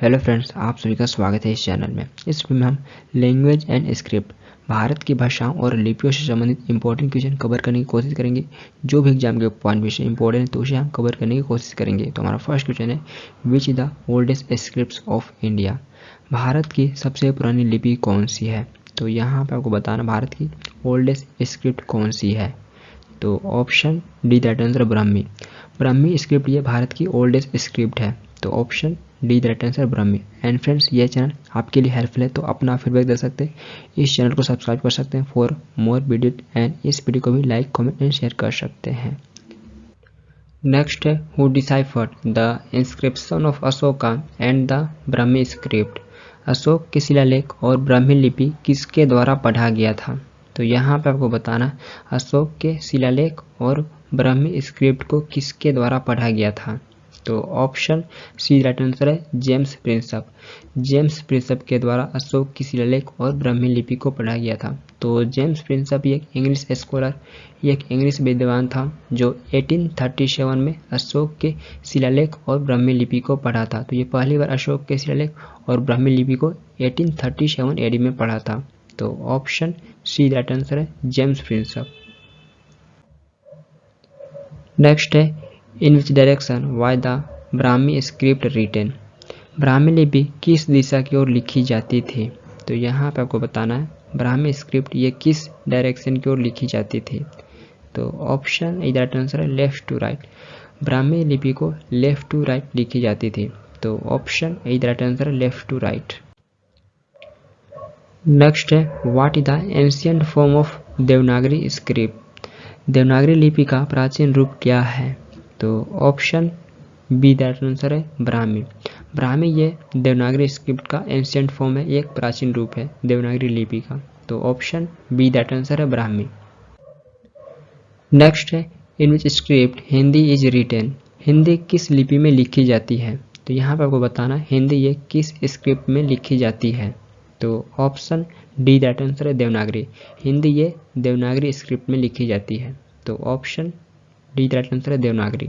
Hello friends, आप सभी का स्वागत है इस चैनल में। इस वीडियो में हम लैंग्वेज एंड स्क्रिप्ट, भारत की भाषाओं और लिपियों से संबंधित इंपॉर्टेंट क्वेश्चन कवर करने की कोशिश करेंगे। जो भी एग्जाम के पॉइंट विषय इंपॉर्टेंट है तो उसे हम कवर करने की कोशिश करेंगे। तो हमारा फर्स्ट क्वेश्चन है, which is the oldest script of India. Bharat की सबसे पुरानी लिपि कौन सी है? तो यहाँ पर आपको बताना भारत की ओल्डेस्ट स्क्रिप्ट कौन सी है। तो option D that answer Brahmi. Brahmi script ये भारत की ओल्डेस्ट स्क्रिप्ट है। तो option D that answer Brahmi. And friends, ये चैनल आपके लिए हेल्पफुल है तो अपना फीडबैक दे सकते हैं, इस चैनल को सब्सक्राइब कर सकते हैं फॉर मोर वीडियो, एंड इस वीडियो को भी लाइक कमेंट एंड शेयर कर सकते हैं। नेक्स्ट है, who deciphered the inscription of Ashoka and the Brahmi script. Ashok के शिलालेख और ब्राह्मी लिपि किसके द्वारा पढ़ा गया था? तो यहाँ पे आपको बताना अशोक के शिलालेख और ब्राह्मी स्क्रिप्ट को किसके द्वारा पढ़ा गया था। तो ऑप्शन सी राइट आंसर है जेम्स प्रिंसप। जेम्स प्रिंसप के द्वारा अशोक की शिलालेख और ब्राह्मी लिपि को पढ़ा गया था। तो जेम्स प्रिंसप एक इंग्लिश स्कॉलर, एक इंग्लिश विद्वान था जो 1837 में अशोक के शिलालेख और ब्राह्मी लिपि को पढ़ा था। तो ये पहली बार अशोक के शिलालेख और ब्राह्मी लिपि को 1837 एडी में पढ़ा था। तो ऑप्शन सी राइट आंसर है जेम्स प्रिंसप। नेक्स्ट है, in which direction why the Brahmi script written. Brahmi लिपि किस दिशा की ओर लिखी जाती थी? तो यहाँ पे आपको बताना है ब्राह्मी स्क्रिप्ट ये किस डायरेक्शन की ओर लिखी जाती थी। तो ऑप्शन ई दैट आंसर है लेफ्ट टू राइट। ब्राह्मी लिपि को लेफ्ट टू राइट लिखी जाती थी। तो ऑप्शन ई दैट आंसर है लेफ्ट टू राइट। नेक्स्ट है, what is the ancient form of Devanagari script. Devanagari लिपि का प्राचीन रूप क्या है? तो ऑप्शन बी दैट आंसर है ब्राह्मी। ब्राह्मी ये देवनागरी स्क्रिप्ट का एंशिएंट फॉर्म है, एक प्राचीन रूप है देवनागरी लिपि का। तो ऑप्शन बी दैट आंसर है ब्राह्मी। नेक्स्ट है, in which script Hindi is written. Hindi किस लिपि में लिखी जाती है? तो यहाँ पर आपको बताना हिंदी ये किस स्क्रिप्ट में लिखी जाती है। तो ऑप्शन डी दैट आंसर है देवनागरी। हिंदी ये देवनागरी स्क्रिप्ट में लिखी जाती है। तो ऑप्शन डी दैट आंसर है देवनागरी।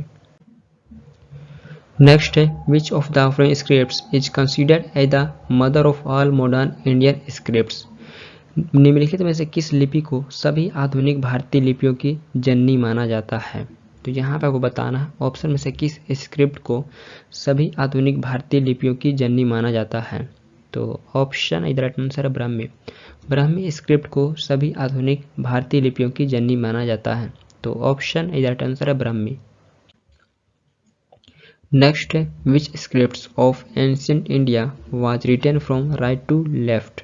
नेक्स्ट है, which of the following scripts is considered as the mother of all modern Indian scripts. निम्नलिखित में से किस लिपि को सभी आधुनिक भारतीय लिपियों की जननी माना जाता है? तो यहाँ पे आपको बताना है ऑप्शन में से किस स्क्रिप्ट को सभी आधुनिक भारतीय लिपियों की जननी माना जाता है। तो ऑप्शन इधर आंसर है ब्राह्मी। ब्राह्मी स्क्रिप्ट को सभी आधुनिक भारतीय लिपियों की जननी माना जाता है। तो ऑप्शन इधर आंसर है ब्राह्मी। नेक्स्ट है, which scripts of ancient India was written from right to left.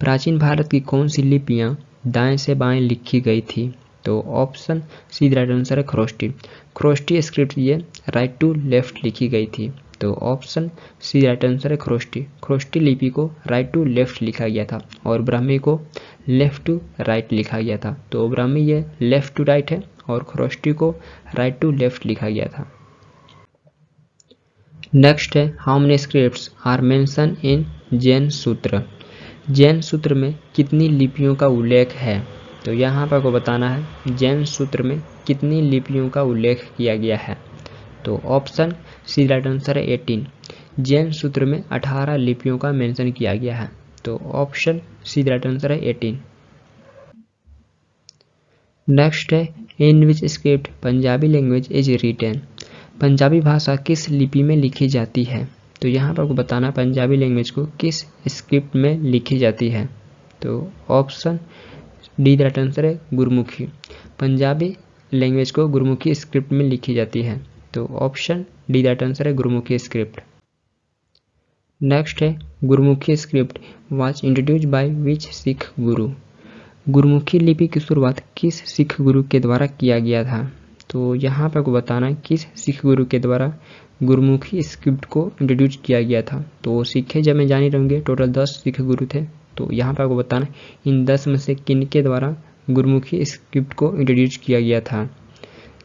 प्राचीन भारत की कौन सी लिपियां दाएं से बाएं लिखी गई थी? तो ऑप्शन सी राइट आंसर है खरोष्टी। खरोष्टी स्क्रिप्ट ये राइट टू लेफ्ट लिखी गई थी। तो ऑप्शन सी राइट आंसर है खरोष्टी। खरोष्टी लिपि को राइट टू लेफ्ट लिखा गया था और ब्राह्मी को लेफ्ट टू राइट लिखा गया था। तो ब्राह्मी ये लेफ्ट टू राइट है और खरोष्टी को राइट टू लेफ्ट लिखा गया था। नेक्स्ट है, how many scripts are mentioned in Jain Sutra. Jain सूत्र में कितनी लिपियों का उल्लेख है? तो यहाँ पर आपको बताना है जैन सूत्र में कितनी लिपियों का उल्लेख किया गया है। तो ऑप्शन सी राइट आंसर है 18। जैन सूत्र में 18 लिपियों का मेंशन किया गया है। तो ऑप्शन सी राइट आंसर है 18। नेक्स्ट है, in which script Punjabi language is written. Punjabi भाषा किस लिपि में लिखी जाती है? तो यहाँ पर आपको बताना पंजाबी लैंग्वेज को किस स्क्रिप्ट में लिखी जाती है। तो ऑप्शन डी राइट आंसर है गुरमुखी। पंजाबी लैंग्वेज को गुरमुखी स्क्रिप्ट में लिखी जाती है। तो ऑप्शन डी राइट आंसर है गुरमुखी स्क्रिप्ट। नेक्स्ट है, Gurmukhi script was introduced by which Sikh गुरु। गुरमुखी लिपि की शुरुआत किस सिख गुरु के द्वारा किया गया था? तो यहाँ पर आपको बताना है किस सिख गुरु के द्वारा गुरमुखी स्क्रिप्ट को इंट्रोड्यूस किया गया था। तो सिखे जब में जान ही रहेंगे टोटल 10 सिख गुरु थे। तो यहाँ पर आपको बताना इन 10 में से किन के द्वारा गुरमुखी स्क्रिप्ट को इंट्रोड्यूस किया गया था।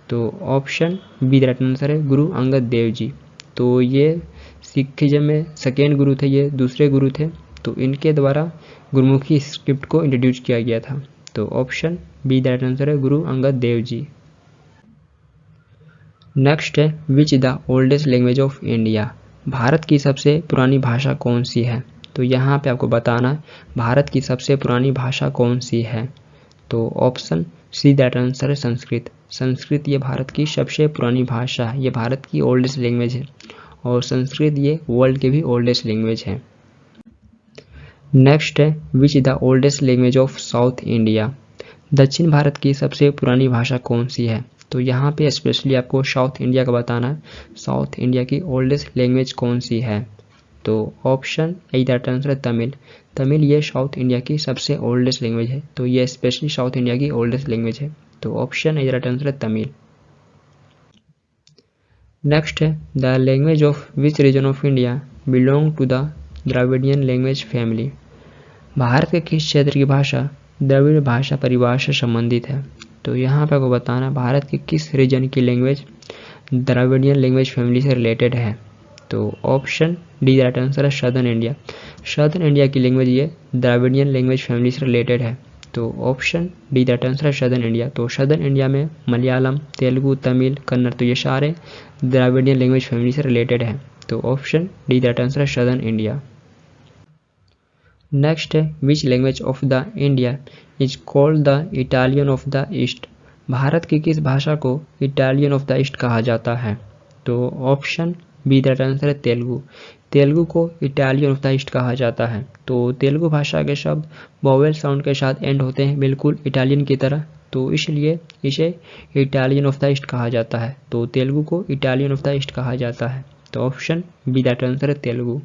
तो ऑप्शन बी राइट आंसर है गुरु अंगद देव जी। तो ये सिखिज्म में सेकेंड गुरु थे, ये दूसरे गुरु थे। तो इनके द्वारा गुरमुखी स्क्रिप्ट को इंट्रोड्यूस किया गया था। तो ऑप्शन बी राइट आंसर है गुरु अंगद देव जी। नेक्स्ट है, which the oldest language of India. Bharat की सबसे पुरानी भाषा कौन सी है? तो यहाँ पे आपको बताना है भारत की सबसे पुरानी भाषा कौन सी है। तो ऑप्शन सी दैट आंसर है संस्कृत। संस्कृत ये भारत की सबसे पुरानी भाषा है, ये भारत की ओल्डेस्ट लैंग्वेज है और संस्कृत ये वर्ल्ड की भी ओल्डेस्ट लैंग्वेज है। नेक्स्ट है which the oldest language of south India. दक्षिण भारत की सबसे पुरानी भाषा कौन सी है? तो यहाँ पे स्पेशली आपको साउथ इंडिया का बताना है, साउथ इंडिया की ओल्डेस्ट लैंग्वेज कौन सी है। तो ऑप्शन ए दैट आंसर है तमिल। तमिल ये साउथ इंडिया की सबसे ओल्डेस्ट लैंग्वेज है, तो ये स्पेशली साउथ इंडिया की ओल्डेस्ट लैंग्वेज है। तो ऑप्शन ए दैट आंसर है तमिल। नेक्स्ट है the language of which region of India belong to the Dravidian language family. Bharat के किस क्षेत्र की भाषा द्रविड़ भाषा परिवार से संबंधित है। तो यहाँ पे आपको बताना भारत के किस रीजन की लैंग्वेज द्रविडियन लैंग्वेज फैमिली से रिलेटेड है। तो ऑप्शन डी दैट आंसर है सदर्न इंडिया। सदर्न इंडिया की लैंग्वेज ये द्रविडियन लैंग्वेज फैमिली से रिलेटेड है। तो ऑप्शन डी दैट आंसर है सदर्न इंडिया। तो सदर्न इंडिया में मलयालम, तेलुगु, तमिल, कन्नड़, तो ये सारे द्रविडियन लैंग्वेज फैमिली से रिलेटेड है। तो ऑप्शन डी दैट आंसर है सदर्न इंडिया। नेक्स्ट है which language of the India is called the Italian of the east. Bharat की किस भाषा को इटालियन ऑफ द ईस्ट कहा जाता है। तो ऑप्शन बी दैट आंसर है तेलुगु। तेलुगु को इटालियन ऑफ द ईस्ट कहा जाता है। तो तेलुगु भाषा के शब्द वोवेल साउंड के साथ एंड होते हैं, बिल्कुल इटालियन की तरह, तो इसलिए इसे इटालियन ऑफ द ईस्ट कहा जाता है। तो तेलुगु को इटालियन ऑफ द ईस्ट कहा जाता है। तो ऑप्शन बी दैट आंसर है तेलुगु।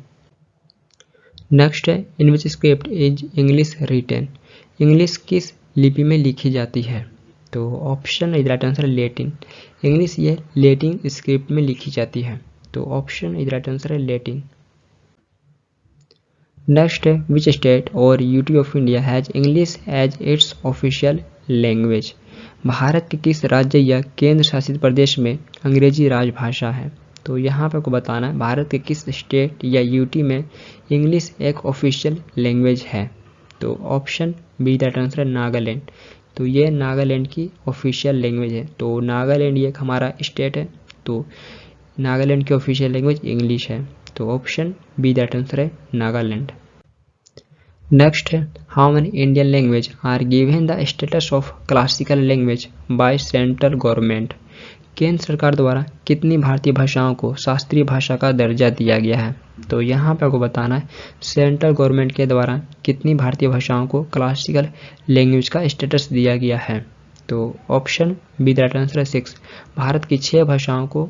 नेक्स्ट है in which script is English written. English किस लिपि में लिखी जाती है। तो ऑप्शन इज राइट आंसर है लेटिन। इंग्लिश ये लेटिन स्क्रिप्ट में लिखी जाती है। तो ऑप्शन इज राइट आंसर है लेटिन। नेक्स्ट है विच स्टेट और UT of India has English as its official language. Bharat के किस राज्य या केंद्र शासित प्रदेश में अंग्रेजी राजभाषा है। तो यहाँ पे आपको बताना है भारत के किस स्टेट या यूटी में इंग्लिश एक ऑफिशियल लैंग्वेज है। तो ऑप्शन बी दैट आंसर है नागालैंड। तो ये नागालैंड की ऑफिशियल लैंग्वेज है। तो नागालैंड ये एक हमारा स्टेट है, तो नागालैंड की ऑफिशियल लैंग्वेज इंग्लिश है। तो ऑप्शन बी दैट आंसर है नागालैंड। नेक्स्ट है how many Indian language are given the status of classical language by central government. केंद्र सरकार द्वारा कितनी भारतीय भाषाओं को शास्त्रीय भाषा का दर्जा दिया गया है। तो यहाँ पे आपको बताना है सेंट्रल गवर्नमेंट के द्वारा कितनी भारतीय भाषाओं को क्लासिकल लैंग्वेज का स्टेटस दिया गया है। तो ऑप्शन बी दैट आंसर है 6। भारत की 6 भाषाओं को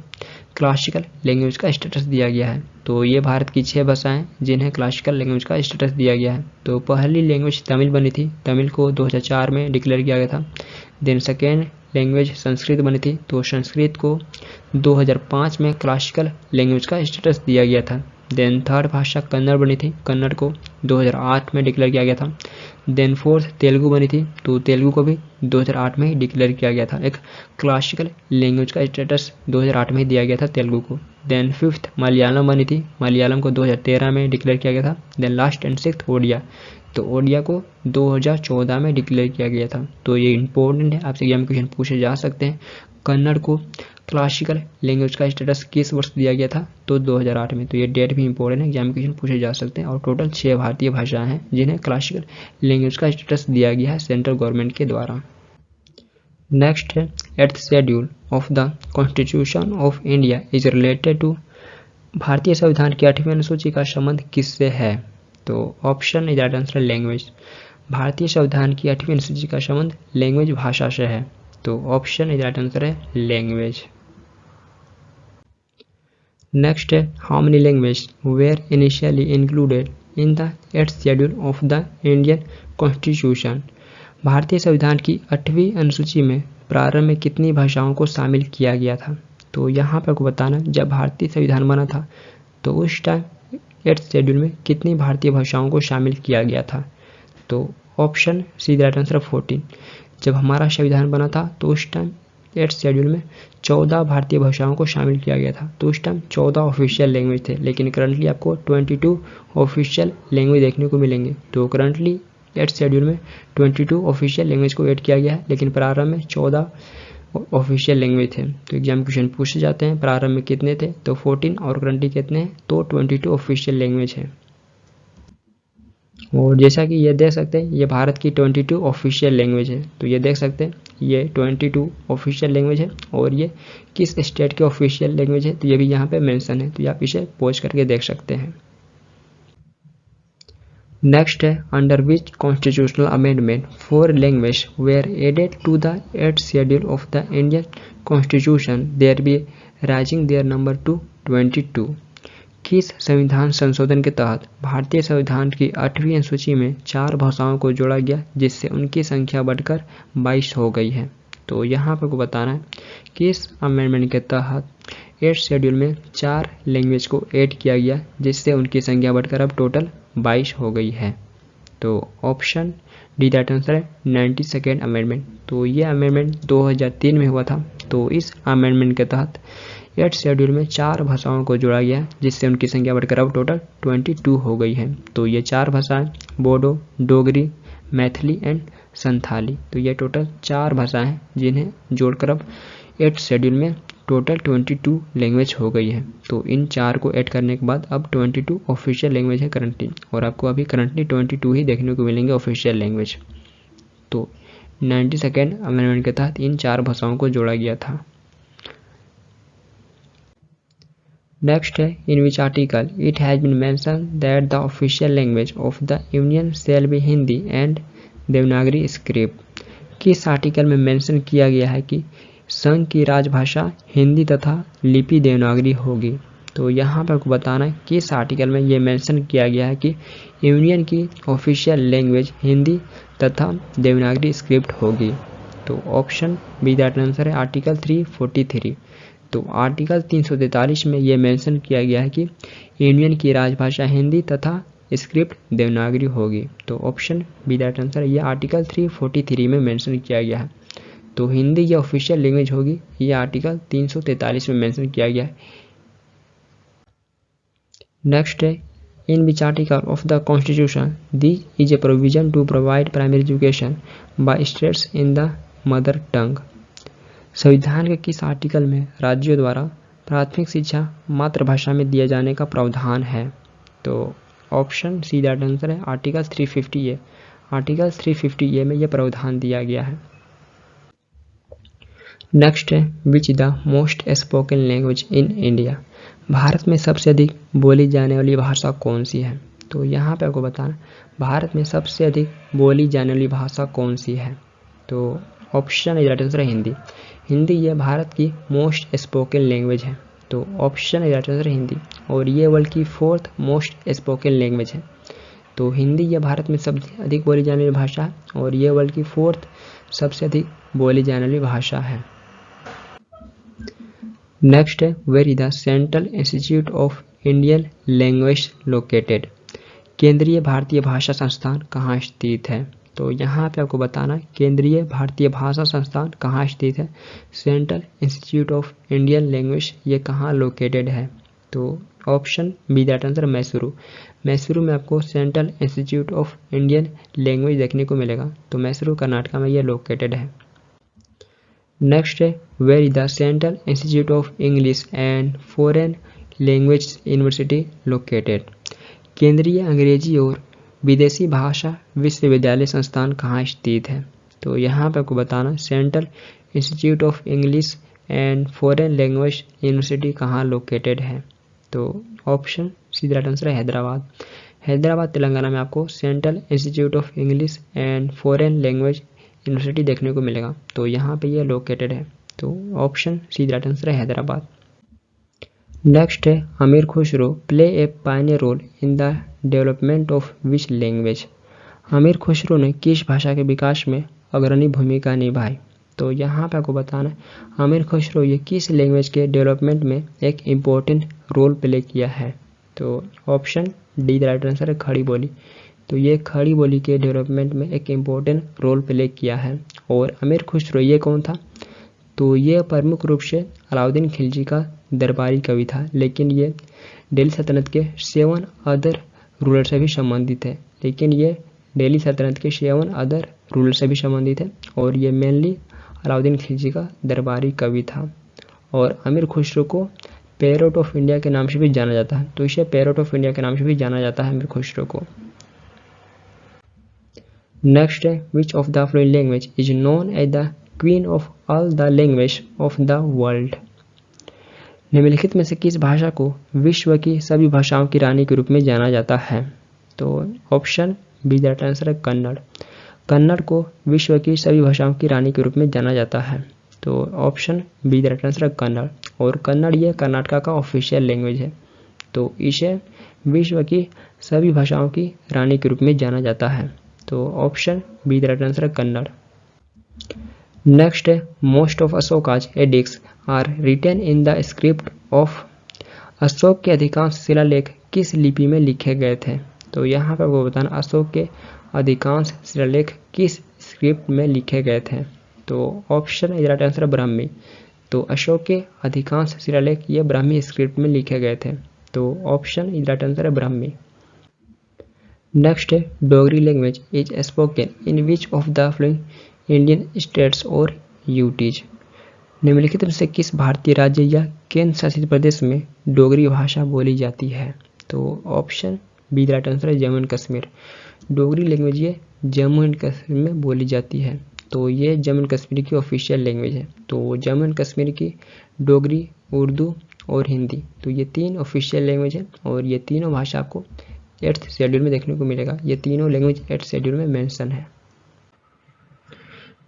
क्लासिकल लैंग्वेज का स्टेटस दिया गया है। तो ये भारत की 6 भाषाएं जिन्हें क्लासिकल लैंग्वेज का स्टेटस दिया गया है। तो पहली लैंग्वेज तमिल बनी थी, तमिल को 2004 में डिक्लेयर किया गया था। देन सेकेंड लैंग्वेज संस्कृत बनी थी, तो संस्कृत को 2005 में क्लासिकल लैंग्वेज का स्टेटस दिया गया था। देन थर्ड भाषा कन्नड़ बनी थी, कन्नड़ को 2008 में डिक्लेयर किया गया था। देन फोर्थ तेलुगु बनी थी, तो तेलुगु को भी 2008 में ही डिक्लेयर किया गया था, एक क्लासिकल लैंग्वेज का स्टेटस 2008 में ही दिया गया था तेलुगु को। देन फिफ्थ मलयालम बनी थी, मलयालम को 2013 में डिक्लेयर किया गया था। Then last and sixth Odia, तो ओडिया को 2014 में डिक्लेयर किया गया था। तो ये इंपॉर्टेंट है, आपसे एग्जाम में क्वेश्चन पूछे जा सकते हैं। कन्नड़ को क्लासिकल लैंग्वेज का स्टेटस किस वर्ष दिया गया था, तो 2008 में। तो ये डेट भी इंपॉर्टेंट है, एग्जाम में क्वेश्चन पूछे जा सकते हैं। और टोटल 6 भारतीय भाषाएं हैं जिन्हें क्लासिकल लैंग्वेज का स्टेटस दिया गया है सेंट्रल गवर्नमेंट के द्वारा। नेक्स्ट है 8th schedule of the constitution of India is related to. भारतीय संविधान की 8वीं अनुसूची का संबंध किससे है। तो option is right answer language. भारतीय संविधान की 8वीं अनुसूची का संबंध लैंग्वेज भाषा से है। तो ऑप्शन इज राइट आंसर है लैंग्वेज। नेक्स्ट है how many language were initially included in the 8th schedule of the Indian constitution. भारतीय संविधान की 8वीं अनुसूची में प्रारंभ में कितनी भाषाओं को शामिल किया गया था। तो यहाँ पर आपको बताना जब भारतीय संविधान बना था तो उस टाइम 8th शेड्यूल में कितनी भारतीय भाषाओं को शामिल किया गया था। तो ऑप्शन सी राइट आंसर 14। जब हमारा संविधान बना था तो उस टाइम 8th शेड्यूल में 14 भारतीय भाषाओं को शामिल किया गया था। तो उस टाइम 14 ऑफिशियल लैंग्वेज थे, लेकिन करंटली आपको 22 ऑफिशियल लैंग्वेज देखने को मिलेंगे। तो करंटली 8th शेड्यूल में 22 ऑफिशियल लैंग्वेज को ऐड किया गया है, लेकिन प्रारंभ में 14 ऑफिशियल लैंग्वेज थे। तो एग्जाम क्वेश्चन पूछे जाते हैं प्रारंभ में कितने थे, तो 14 और करंटली कितने हैं, तो 22 ऑफिशियल लैंग्वेज है। और जैसा कि ये देख सकते हैं ये भारत की 22 ऑफिशियल लैंग्वेज है। तो ये देख सकते हैं ये 22 ऑफिशियल लैंग्वेज है और ये किस स्टेट की ऑफिशियल लैंग्वेज है तो ये भी यहाँ पे मेंशन है। तो आप इसे पॉज करके देख सकते हैं। नेक्स्ट है under which constitutional amendment 4 language were added to the 8th schedule of the Indian constitution thereby raising their number to 22। किस संविधान संशोधन के तहत भारतीय संविधान की 8वीं अनुसूची में 4 भाषाओं को जोड़ा गया जिससे उनकी संख्या बढ़कर 22 हो गई है। तो यहाँ पर को बताना है किस अमेंडमेंट के तहत 8th शेड्यूल में 4 लैंग्वेज को ऐड किया गया जिससे उनकी संख्या बढ़कर अब टोटल 22 हो गई है। तो ऑप्शन डी दैट आंसर है 92nd अमेंडमेंट। तो ये अमेंडमेंट 2003 में हुआ था। तो इस अमेंडमेंट के तहत 8th शेड्यूल में 4 भाषाओं को जोड़ा गया जिससे उनकी संख्या बढ़कर अब टोटल 22 हो गई है। तो ये 4 भाषाएं बोडो, डोगरी, मैथिली एंड संथाली। तो ये टोटल 4 भाषाएं हैं जिन्हें जोड़कर अब 8th शेड्यूल में टोटल 22 लैंग्वेज हो गई है। तो इन 4 को ऐड करने के बाद अब 22 ऑफिशियल लैंग्वेज है करंटली, और आपको अभी करंटली 22 ही देखने को मिलेंगे ऑफिशियल लैंग्वेज। तो 92nd अमेंडमेंट के तहत इन 4 भाषाओं को जोड़ा गया था। नेक्स्ट है in which article it has been mention that the official language of the union shall be Hindi and Devanagari script. किस आर्टिकल में मेंशन किया गया है कि संघ की राजभाषा हिंदी तथा लिपि देवनागरी होगी। तो यहाँ पर आपको बताना है किस आर्टिकल में ये मेंशन किया गया है कि यूनियन की ऑफिशियल लैंग्वेज हिंदी तथा देवनागरी स्क्रिप्ट होगी। तो ऑप्शन बी दैट आंसर है आर्टिकल 343। तो आर्टिकल 343 में ये मेंशन किया गया है कि यूनियन की राजभाषा हिंदी तथा स्क्रिप्ट देवनागरी होगी। तो ऑप्शन बी दैट आंसर ये आर्टिकल 343 में मेंशन किया गया है। तो हिंदी ये ऑफिशियल लैंग्वेज होगी, ये आर्टिकल 343 में मेंशन किया गया है। नेक्स्ट है in which article of the constitution this is a provision to provide primary education by states in the mother tongue. संविधान के किस आर्टिकल में राज्यों द्वारा प्राथमिक शिक्षा मातृभाषा में दिए जाने का प्रावधान है। तो ऑप्शन सी दैट आंसर है आर्टिकल 350A। आर्टिकल 350A में यह प्रावधान दिया गया है। नेक्स्ट है which the most spoken language in India. Bharat में सबसे अधिक बोली जाने वाली भाषा कौन सी है। तो यहाँ पे आपको बताना भारत में सबसे अधिक बोली जाने वाली भाषा कौन सी है। तो ऑप्शन ए दैट आंसर है हिंदी। हिंदी ये भारत की मोस्ट स्पोकन लैंग्वेज है। तो ऑप्शन ए दैट आंसर है हिंदी, और ये वर्ल्ड की 4th मोस्ट स्पोकन लैंग्वेज है। तो हिंदी ये भारत में सबसे अधिक बोली जाने वाली भाषा है और ये वर्ल्ड की 4th सबसे अधिक बोली जाने वाली भाषा है। नेक्स्ट है where is the central institute of Indian language located. केंद्रीय भारतीय भाषा संस्थान कहाँ स्थित है। तो यहाँ पे आपको बताना केंद्रीय भारतीय भाषा संस्थान कहाँ स्थित है। Central institute of Indian language ये कहाँ लोकेटेड है। तो option B that answer Mysuru. Mysuru में आपको central institute of Indian language देखने को मिलेगा। तो मैसूरू कर्नाटका में ये लोकेटेड है। नेक्स्ट है where is the central institute of English and foreign language university located. केंद्रीय अंग्रेजी और विदेशी भाषा विश्वविद्यालय संस्थान कहाँ स्थित है। तो यहाँ पर आपको बताना central institute of English and foreign language university कहाँ लोकेटेड है। तो ऑप्शन सी दैट आंसर है हैदराबाद। हैदराबाद तेलंगाना में आपको central institute of English and foreign language university देखने को मिलेगा। तो यहाँ पे ये लोकेटेड है। तो ऑप्शन सी दैट आंसर है हैदराबाद। नेक्स्ट है Amir Khusro play a pioneer role in the development of which language. Amir Khusro ने किस भाषा के विकास में अग्रणी भूमिका निभाई। तो यहाँ पे आपको बताना है अमीर खुसरो ये किस लैंग्वेज के डेवलपमेंट में एक इम्पोर्टेंट रोल प्ले किया है। तो ऑप्शन डी राइट आंसर है खड़ी बोली। तो ये खड़ी बोली के डेवलपमेंट में एक इम्पोर्टेंट रोल प्ले किया है। और अमीर खुसरो ये कौन था। तो ये प्रमुख रूप से अलाउद्दीन खिलजी का दरबारी कवि था, लेकिन ये दिल्ली सल्तनत के 7 अदर रूलर से भी संबंधित है। लेकिन ये दिल्ली सल्तनत के 7 अदर रूलर से भी संबंधित है और ये मेनली अलाउद्दीन खिलजी का दरबारी कवि था। और अमीर खुसरो को पैरोट ऑफ इंडिया के नाम से भी जाना जाता है, तो इसे पैरोट ऑफ इंडिया के नाम से भी जाना जाता है अमीर खुसरो को। नेक्स्ट है, which of the following language is known as the queen of all the language of the world. निम्नलिखित में से किस भाषा को विश्व की सभी भाषाओं की रानी के रूप में जाना जाता है? तो option B the right answer है कन्नड़। कन्नड़ को विश्व की सभी भाषाओं की रानी के रूप में जाना जाता है, तो option B the right answer है कन्नड़। और कन्नड़ ये कर्नाटका का ऑफिशियल लैंग्वेज है, तो इसे विश्व की सभी भाषाओं की रानी के रूप में जाना जाता है, तो option B the right answer है कन्नड़। नेक्स्ट है, most of Ashoka's edicts are written in the script of. Ashoka के अधिकांश शिलालेख किस लिपि में लिखे गए थे? तो यहाँ पर वो बताना अशोक के अधिकांश शिलालेख किस स्क्रिप्ट में लिखे गए थे? तो option is right answer Brahmi. तो अशोक के अधिकांश शिलालेख ये ब्राह्मी स्क्रिप्ट में लिखे गए थे, तो ऑप्शन इज राइट आंसर है ब्राह्मी। नेक्स्ट है, Dogri language is spoken in which of the following Indian states और यूटीज। निम्नलिखित में से किस भारतीय राज्य या केंद्र शासित प्रदेश में डोगरी भाषा बोली जाती है? तो option B the right answer है जम्मू एंड कश्मीर। डोगरी लैंग्वेज ये जम्मू एंड कश्मीर में बोली जाती है, तो ये जम्मू एंड कश्मीर की ऑफिशियल लैंग्वेज है। तो जम्मू एंड कश्मीर की डोगरी, उर्दू और हिंदी, तो ये 3 ऑफिशियल लैंग्वेज है और ये तीनों भाषा आपको 8th शेड्यूल में देखने को मिलेगा। ये तीनों लैंग्वेज 8th शेड्यूल में मेंशन है।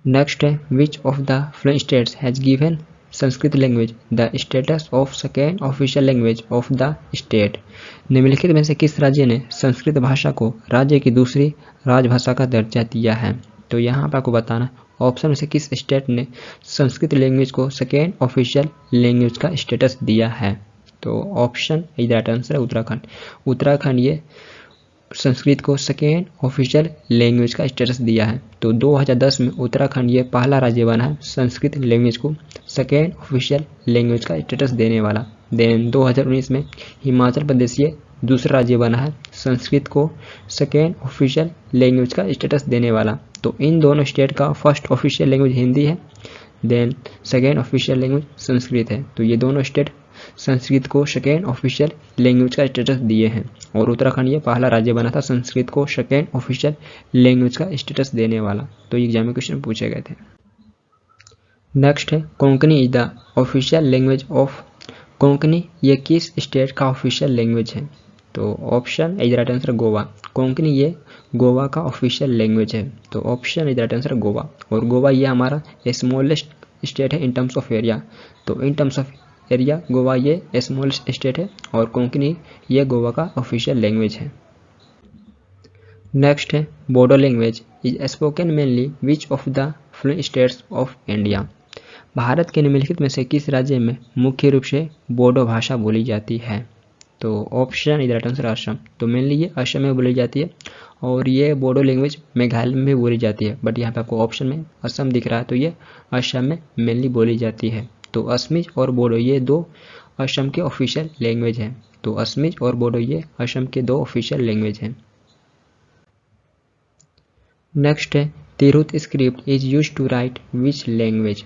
नेक्स्ट है, which of the following states has given Sanskrit language the status of second official language of the state. निम्नलिखित में से किस राज्य ने संस्कृत भाषा को राज्य की दूसरी राजभाषा का दर्जा दिया है? तो यहाँ पर आपको बताना ऑप्शन में से किस स्टेट ने संस्कृत लैंग्वेज को सेकेंड ऑफिशियल लैंग्वेज का स्टेटस दिया है? तो ऑप्शन इज राइट आंसर है उत्तराखंड। उत्तराखंड ये संस्कृत को सेकेंड ऑफिशियल लैंग्वेज का स्टेटस दिया है, तो 2010 में उत्तराखंड ये पहला राज्य बना है संस्कृत लैंग्वेज को सेकेंड ऑफिशियल लैंग्वेज का स्टेटस देने वाला। देन 2019 में हिमाचल प्रदेश ये दूसरा राज्य बना है संस्कृत को सेकेंड ऑफिशियल लैंग्वेज का स्टेटस देने वाला। तो इन दोनों स्टेट का फर्स्ट ऑफिशियल लैंग्वेज हिंदी है, then second official language Sanskrit है, तो ये दोनों स्टेट संस्कृत को सेकेंड ऑफिशियल लैंग्वेज का स्टेटस दिए हैं और उत्तराखंड ये पहला राज्य बना था संस्कृत को सेकेंड ऑफिशियल लैंग्वेज का स्टेटस देने वाला। तो एग्जाम में क्वेश्चन पूछे गए थे। नेक्स्ट है, Konkani is the official language of. Konkani ये किस स्टेट का ऑफिशियल लैंग्वेज है? तो option is right answer Goa. Konkani ये गोवा का ऑफिशियल लैंग्वेज है, तो option is right answer Goa. और गोवा ये हमारा स्मॉलेस्ट स्टेट है इन टर्म्स ऑफ एरिया, तो in terms of area Goa ये स्मॉलेस्ट स्टेट है और कोंकणी ये गोवा का ऑफिशियल लैंग्वेज है। नेक्स्ट है, Bodo language is spoken mainly which of the following states of India. Bharat के निम्नलिखित में से किस राज्य में मुख्य रूप से बोडो भाषा बोली जाती है? तो option is right answer Assam. तो मेनली ये असम में बोली जाती है और ये बोडो लैंग्वेज मेघालय में भी बोली जाती है, बट यहाँ पे आपको ऑप्शन में असम दिख रहा है, तो ये असम में मेनली बोली जाती है। तो असमीज और बोडो ये 2 असम के ऑफिशियल लैंग्वेज हैं, तो असमीज और बोडो ये असम के 2 ऑफिशियल लैंग्वेज हैं। नेक्स्ट है, Tirhut script is use to write which language.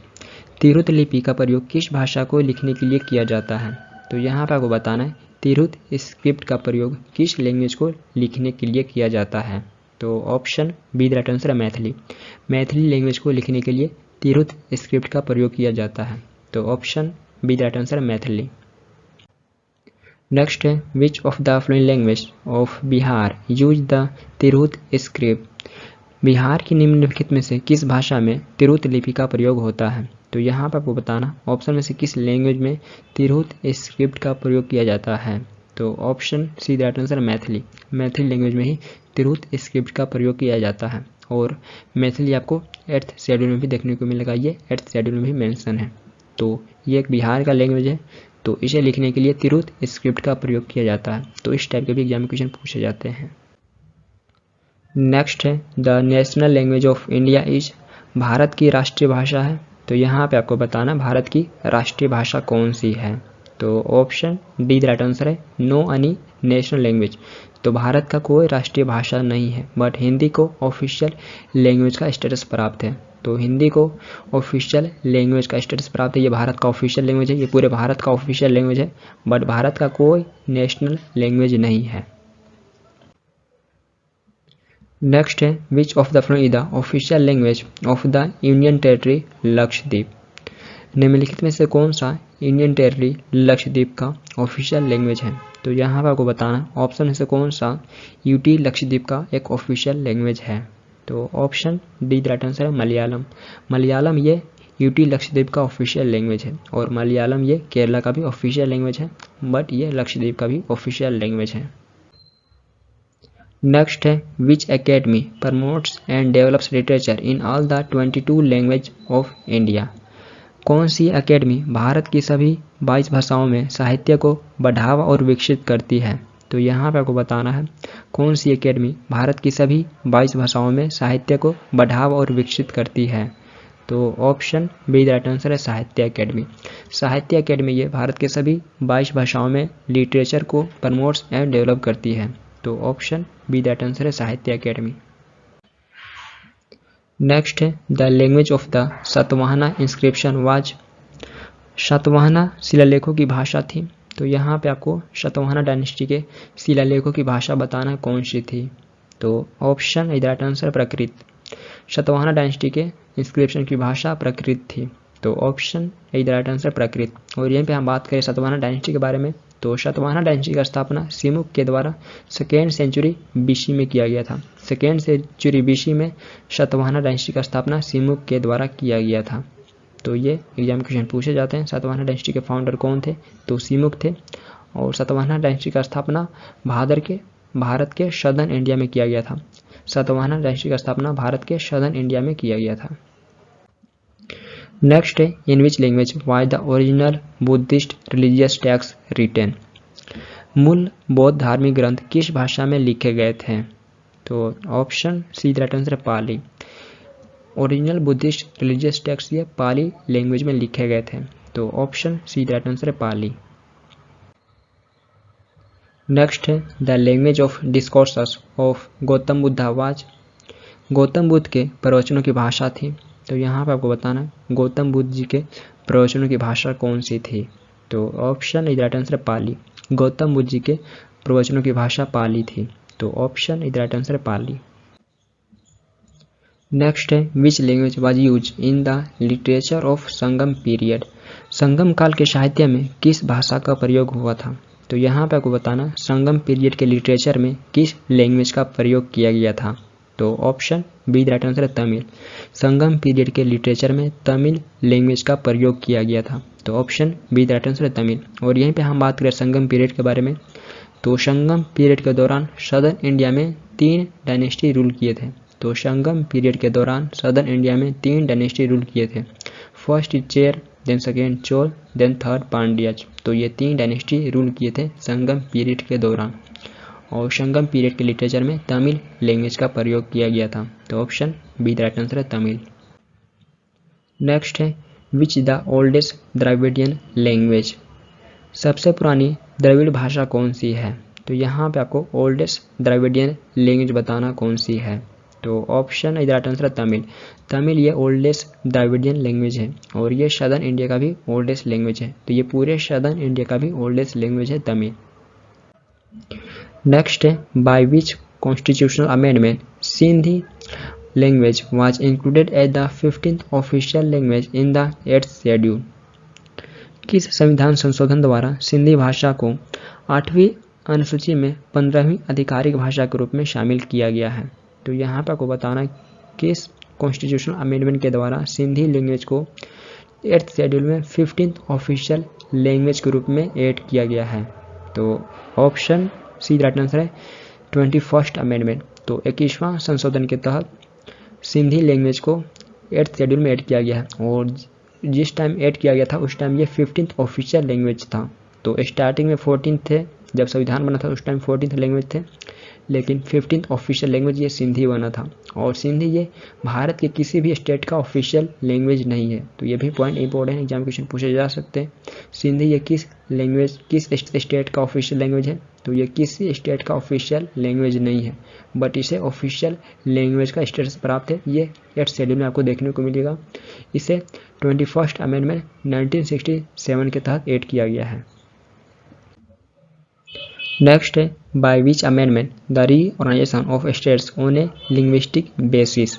Tirhut लिपि का प्रयोग किस भाषा को लिखने के लिए किया जाता है? तो यहाँ पर आपको बताना है तिरहुत स्क्रिप्ट का प्रयोग किस लैंग्वेज को लिखने के लिए किया जाता है? तो option B the right answer है मैथिली। मैथिली लैंग्वेज को लिखने के लिए तिरहुत स्क्रिप्ट का प्रयोग किया जाता है, तो option B the right answer है मैथिली। नेक्स्ट है, which of the following language of Bihar use the Tirhut script. Bihar की निम्नलिखित में से किस भाषा में तिरहुत लिपि का प्रयोग होता है? तो यहाँ पर आपको बताना ऑप्शन में से किस लैंग्वेज में तिरहुत स्क्रिप्ट का प्रयोग किया जाता है? तो option see the right answer Maithili. Maithili language में ही तिरहुत स्क्रिप्ट का प्रयोग किया जाता है और मैथिली आपको 8th शेड्यूल में भी देखने को मिलेगा, ये 8th शेड्यूल में भी मेंशन है। तो ये एक बिहार का लैंग्वेज है, तो इसे लिखने के लिए तिरहुत स्क्रिप्ट का प्रयोग किया जाता है। तो इस टाइप के भी एग्जाम में क्वेश्चन पूछे जाते हैं। नेक्स्ट है, the national language of India is. Bharat की राष्ट्रीय भाषा है, तो यहाँ पे आपको बताना भारत की राष्ट्रीय भाषा कौन सी है? तो option D the right answer है, नो एनी नेशनल लैंग्वेज। तो भारत का कोई राष्ट्रीय भाषा नहीं है, बट हिंदी को ऑफिशियल लैंग्वेज का स्टेटस प्राप्त है। तो हिंदी को ऑफिशियल लैंग्वेज का स्टेटस प्राप्त है, ये भारत का ऑफिशियल लैंग्वेज है, ये पूरे भारत का ऑफिशियल लैंग्वेज है, बट भारत का कोई नेशनल लैंग्वेज नहीं है। नेक्स्ट है, which of the following is the official language of the union territory Lakshadweep. निम्नलिखित में से कौन सा इंडियन टेरिटरी लक्षद्वीप का ऑफिशियल लैंग्वेज है। तो यहाँ पर आपको बताना ऑप्शन में से कौन सा यूटी लक्षद्वीप का एक ऑफिशियल लैंग्वेज है। तो option D the right answer है, मलयालम। मलयालम ये यूटी लक्षद्वीप का ऑफिशियल लैंग्वेज है, और मलयालम ये केरला का भी ऑफिशियल लैंग्वेज है, बट ये लक्षद्वीप का भी ऑफिशियल लैंग्वेज है। नेक्स्ट है, which academy promotes and develops literature in all the 22 language of India. कौन सी एकेडमी भारत की सभी 22 भाषाओं में साहित्य को बढ़ावा और विकसित करती है। तो यहाँ पे आपको बताना है कौन सी एकेडमी भारत की सभी 22 भाषाओं में साहित्य को बढ़ावा और विकसित करती है। तो option B the right answer है, साहित्य अकेडमी। साहित्य अकेडमी ये भारत के सभी 22 भाषाओं में लिटरेचर को प्रमोट्स एंड डेवलप करती है। तो option B the right answer है, साहित्य अकेडमी। नेक्स्ट है, the language of the Satavahana inscription was. Satavahana शिलालेखों की भाषा थी। तो यहाँ पे आपको सातवाहना डायनेस्टी के शिलालेखों की भाषा बताना कौन सी थी। तो option is the right answer, Prakrit. Satavahana dynasty के इंस्क्रिप्शन की भाषा प्राकृत थी। तो option is the right answer, Prakrit. और यहीं पे हम बात करें सातवाहना डायनेस्टी के बारे में, तो सातवाहना डायनेस्टी का स्थापना सिमुक के द्वारा 2nd सेंचुरी बीसी में किया गया था। 2nd सेंचुरी बीसी में सातवाहना डायनेस्टी का स्थापना सिमुक के द्वारा किया गया था। तो ये एग्जाम क्वेश्चन पूछे जाते हैं। सातवाहना डायनेस्टी के फाउंडर कौन थे, तो सिमुक थे। और सातवाहना डायनेस्टी का स्थापना भारत के सदर्न इंडिया में किया गया था। सातवाहना डायनेस्टी का स्थापना भारत के सदर्न इंडिया में किया गया था। नेक्स्ट है, in which language was the original Buddhist religious text written. मूल बौद्ध धार्मिक ग्रंथ किस भाषा में लिखे गए थे। तो option see the right answer, Pali. Original Buddhist religious text ये पाली लैंग्वेज में लिखे गए थे। तो option see the right answer है, पाली। नेक्स्ट है, the language of discourses of Gautam Buddha was. Gautam Buddha के प्रवचनों की भाषा थी। तो यहाँ पर आपको बताना गौतम बुद्ध जी के प्रवचनों की भाषा कौन सी थी। तो option is the right answer, Pali. Gautam Buddha ji के प्रवचनों की भाषा पाली थी। तो option is the right answer, Pali. Next है, which language was use in the literature of Sangam period. Sangam काल के साहित्य में किस भाषा का प्रयोग हुआ था। तो यहाँ पे आपको बताना संगम पीरियड के लिटरेचर में किस लैंग्वेज का प्रयोग किया गया था। तो option B the right answer है, तमिल। संगम पीरियड के लिटरेचर में तमिल लैंग्वेज का प्रयोग किया गया था। तो option B the right answer है, तमिल। और यहीं पे हम बात करें संगम पीरियड के बारे में, तो संगम पीरियड के दौरान सदर्न इंडिया में 3 डायनेस्टी रूल किए थे। तो संगम पीरियड के दौरान सदर्न इंडिया में 3 डायनेस्टी रूल किए थे। First Chera, then second Chola, then third Pandyas. तो ये 3 डायनेस्टी रूल किए थे संगम पीरियड के दौरान। और संगम पीरियड के लिटरेचर में तमिल लैंग्वेज का प्रयोग किया गया था। तो option B the right answer है, तमिल। नेक्स्ट है, which the oldest Dravidian language. सबसे पुरानी द्रविड़ भाषा कौन सी है। तो यहाँ पे आपको ओल्डेस्ट द्रविडियन लैंग्वेज बताना कौन सी है। तो option is the right answer है, तमिल। तमिल ये ओल्डेस्ट द्रविडियन लैंग्वेज है, और ये सदर्न इंडिया का भी ओल्डेस्ट लैंग्वेज है। तो ये पूरे सदर्न इंडिया का भी ओल्डेस्ट लैंग्वेज है, तमिल। नेक्स्ट है, by which constitutional amendment Sindhi language was included as the 15th official language in the 8th schedule. किस संविधान संशोधन द्वारा सिंधी भाषा को 8वीं अनुसूची में 15वीं आधिकारिक भाषा के रूप में शामिल किया गया है। तो यहाँ पर आपको बताना किस कॉन्स्टिट्यूशनल अमेंडमेंट के द्वारा सिंधी लैंग्वेज को 8th शेड्यूल में 15th ऑफिशियल लैंग्वेज के रूप में ऐड किया गया है। तो option see the right answer है, 21st अमेंडमेंट। तो 21वां संशोधन के तहत सिंधी लैंग्वेज को 8th शेड्यूल में ऐड किया गया है, और जिस टाइम ऐड किया गया था उस टाइम ये 15th ऑफिशियल लैंग्वेज था। तो स्टार्टिंग में 14 थे, जब संविधान बना था उस टाइम 14th लैंग्वेज थे, लेकिन 15th ऑफिशियल लैंग्वेज ये सिंधी बना था, और सिंधी ये भारत के किसी भी स्टेट का ऑफिशियल लैंग्वेज नहीं है। तो ये भी पॉइंट इंपॉर्टेंट है, एग्जाम क्वेश्चन पूछे जा सकते हैं। सिंधी ये किस स्टेट का ऑफिशियल लैंग्वेज है, तो ये किसी स्टेट का ऑफिशियल लैंग्वेज नहीं है, बट इसे ऑफिशियल लैंग्वेज का स्टेटस प्राप्त है। ये 8th शेड्यूल में आपको देखने को मिलेगा। इसे 21st अमेंडमेंट 1967 के तहत ऐड किया गया है। नेक्स्ट है by which amendment the reorganisation of states on a linguistic basis.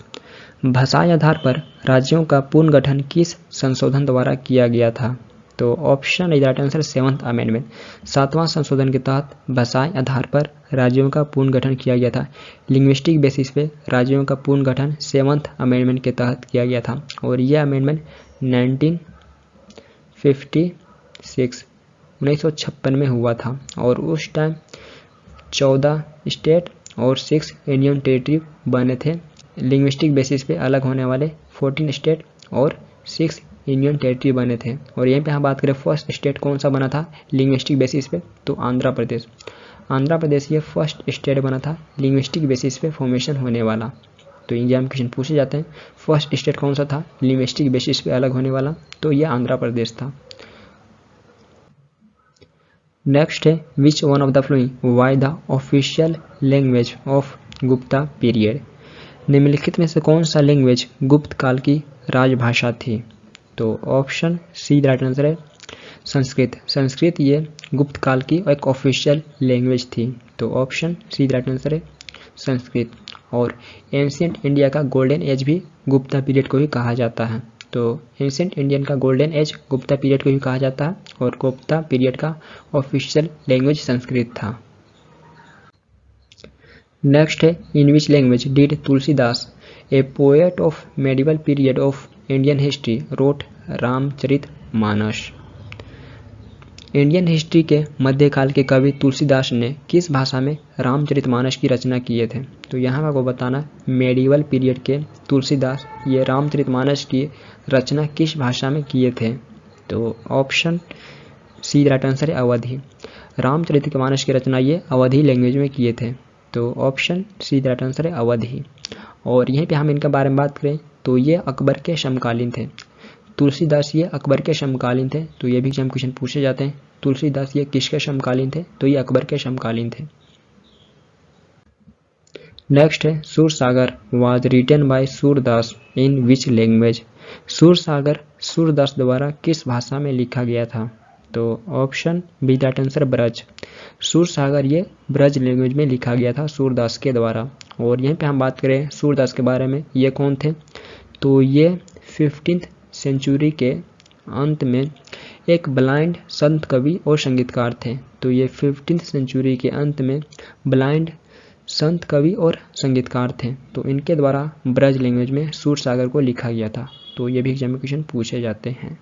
भाषाई आधार पर राज्यों का पुनर्गठन किस संशोधन द्वारा किया गया था, तो option is right answer 7th amendment. 7वां संशोधन के तहत भाषाई आधार पर राज्यों का पुनर्गठन किया गया था। लिंग्विस्टिक बेसिस पे राज्यों का पुनर्गठन 7th अमेंडमेंट के तहत किया गया था, और यह अमेंडमेंट 1956 में हुआ था, और उस टाइम 14 स्टेट और 6 यूनियन टेरिटरी बने थे। लिंग्विस्टिक बेसिस पे अलग होने वाले 14 स्टेट और 6 यूनियन टेरिटरी बने थे। और यहीं पे हम बात करें फर्स्ट स्टेट कौन सा बना था लिंग्विस्टिक बेसिस पे, तो आंध्र प्रदेश। आंध्र प्रदेश ये फर्स्ट स्टेट बना था लिंग्विस्टिक बेसिस पे फॉर्मेशन होने वाला। तो एग्जाम क्वेश्चन पूछे जाते हैं, फर्स्ट स्टेट कौन सा था लिंग्विस्टिक बेसिस पे अलग होने वाला, तो ये आंध्र प्रदेश था। नेक्स्ट है which one of the flowing why the official language of Gupta period. निम्नलिखित में से कौन सा लैंग्वेज गुप्त काल की राजभाषा थी, तो ऑप्शन सी राइट आंसर है संस्कृत। संस्कृत ये गुप्त काल की एक ऑफिशियल लैंग्वेज थी, तो ऑप्शन सी राइट आंसर है संस्कृत। और एंशिएंट इंडिया का गोल्डन एज भी गुप्ता पीरियड को ही कहा जाता है, तो एंशिएंट इंडियन का गोल्डन एज गुप्ता पीरियड को ही कहा जाता है, और गुप्ता पीरियड का ऑफिशियल लैंग्वेज संस्कृत था। नेक्स्ट है in which language did Tulsidas a poet of medieval period of Indian history wrote Ramcharitmanas. Indian history के मध्यकाल के कवि तुलसीदास ने किस भाषा में रामचरितमानस की रचना किए थे, तो यहाँ आपको बताना मेडिवल पीरियड के तुलसीदास ये रामचरितमानस की रचना किस भाषा में किए थे, तो ऑप्शन सी राइट आंसर है अवधी। रामचरितमानस की रचना ये अवधी लैंग्वेज में किए थे, तो ऑप्शन सी राइट आंसर है अवधी। और यहीं पे हम इनके बारे में बात करें तो ये अकबर के समकालीन थे। तुलसीदास ये अकबर के समकालीन थे, तो ये भी एग्जाम क्वेश्चन पूछे जाते हैं। तुलसीदास ये किसके समकालीन थे, तो ये अकबर के समकालीन थे। नेक्स्ट है Sursagar was written by Surdas in which language. Sursagar Surdas द्वारा किस भाषा में लिखा गया था, तो option B right answer Braj. Sursagar ये ब्रज लैंग्वेज में लिखा गया था सूरदास के द्वारा। और यहीं पे हम बात करें सूरदास के बारे में, ये कौन थे, तो ये 15th सेंचुरी के अंत में एक ब्लाइंड संत कवि और संगीतकार थे। तो ये 15th सेंचुरी के अंत में ब्लाइंड संत कवि और संगीतकार थे, तो इनके द्वारा ब्रज लैंग्वेज में सूरसागर को लिखा गया था। तो ये भी एग्जाम में क्वेश्चन पूछे जाते हैं।